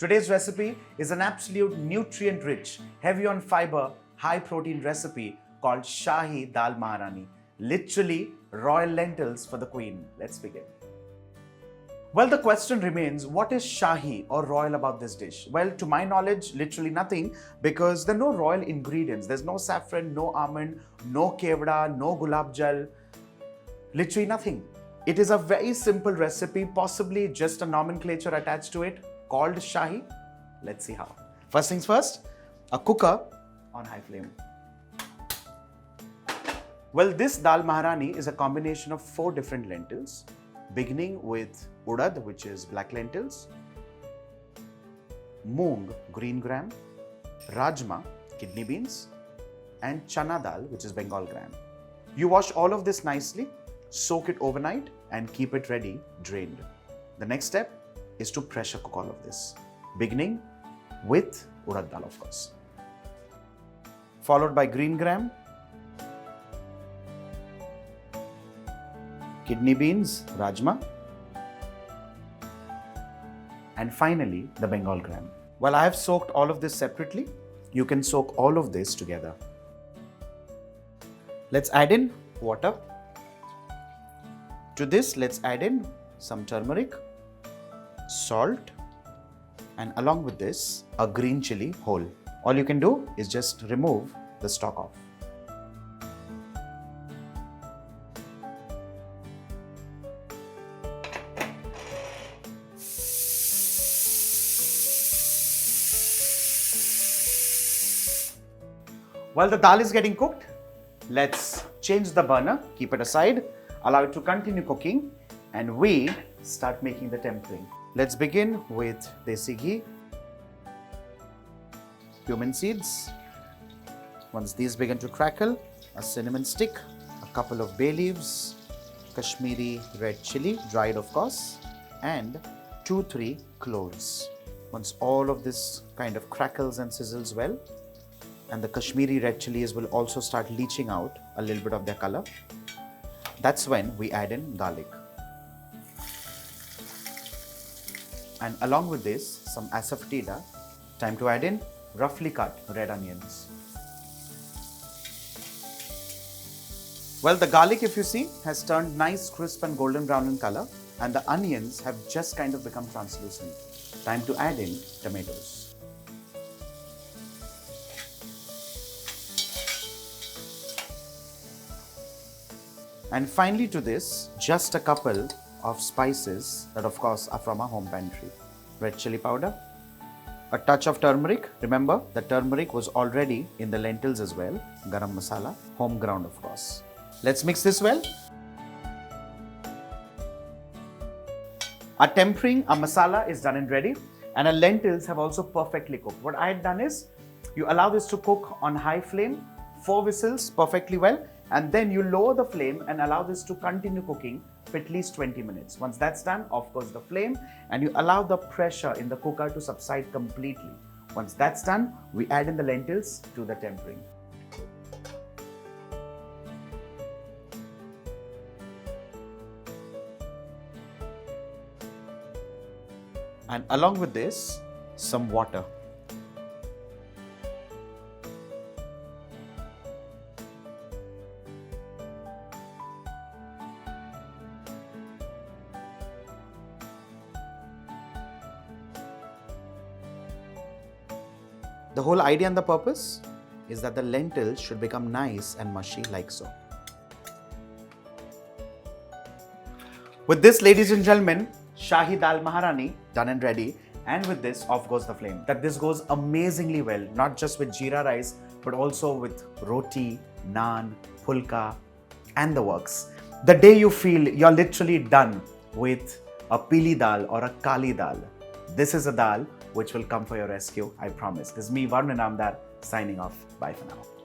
Today's recipe is an absolute nutrient-rich, heavy on fiber, high-protein recipe called Shahi Dal Maharani. Literally, royal lentils for the queen. Let's begin. Well, the question remains, what is Shahi or royal about this dish? Well, to my knowledge, literally nothing, because there are no royal ingredients. There's no saffron, no almond, no kevda, no gulab jal, literally nothing. It is a very simple recipe, possibly just a nomenclature attached to it, called Shahi. Let's see how. First things first, a cooker on high flame. Well, this Dal Maharani is a combination of 4 different lentils, beginning with urad, which is black lentils, moong, green gram, rajma, kidney beans, and chana dal, which is Bengal gram. You wash all of this nicely, soak it overnight, and keep it ready, drained. The next step is to pressure cook all of this, beginning with urad dal, of course, followed by green gram, kidney beans, rajma, and finally the Bengal gram. While I have soaked all of this separately, you can soak all of this together. Let's add in water. To this, let's add in some turmeric, salt, and along with this, a green chilli whole. All you can do is just remove the stalk off. While the dal is getting cooked, let's change the burner, keep it aside, allow it to continue cooking, and we start making the tempering. Let's begin with desi ghee, cumin seeds. Once these begin to crackle, a cinnamon stick, a couple of bay leaves, Kashmiri red chilli, dried of course, and 2-3 cloves. Once all of this kind of crackles and sizzles well, and the Kashmiri red chilies will also start leaching out a little bit of their color, that's when we add in garlic. And along with this, some Asafoetida. Time to add in roughly cut red onions. Well, the garlic, if you see, has turned nice, crisp and golden brown in color, and the onions have just kind of become translucent. Time to add in tomatoes. And finally to this, just a couple of spices that of course are from our home pantry. Red chili powder, a touch of turmeric. Remember, the turmeric was already in the lentils as well. Garam masala, home ground of course. Let's mix this well. Our tempering, our masala is done and ready, and our lentils have also perfectly cooked. What I had done is, you allow this to cook on high flame, 4 whistles perfectly well, and then you lower the flame and allow this to continue cooking for at least 20 minutes. Once that's done, off goes the flame, and you allow the pressure in the cooker to subside completely. Once that's done, we add in the lentils to the tempering. And along with this, some water. The whole idea and the purpose is that the lentils should become nice and mushy like so. With this, ladies and gentlemen, Shahi Dal Maharani done and ready, and with this, off goes the flame. That this goes amazingly well, not just with jeera rice, but also with roti, naan, pulka, and the works. The day you feel you're literally done with a pili dal or a kali dal, this is a dal which will come for your rescue, I promise. This is me, Varun, signing off. Bye for now.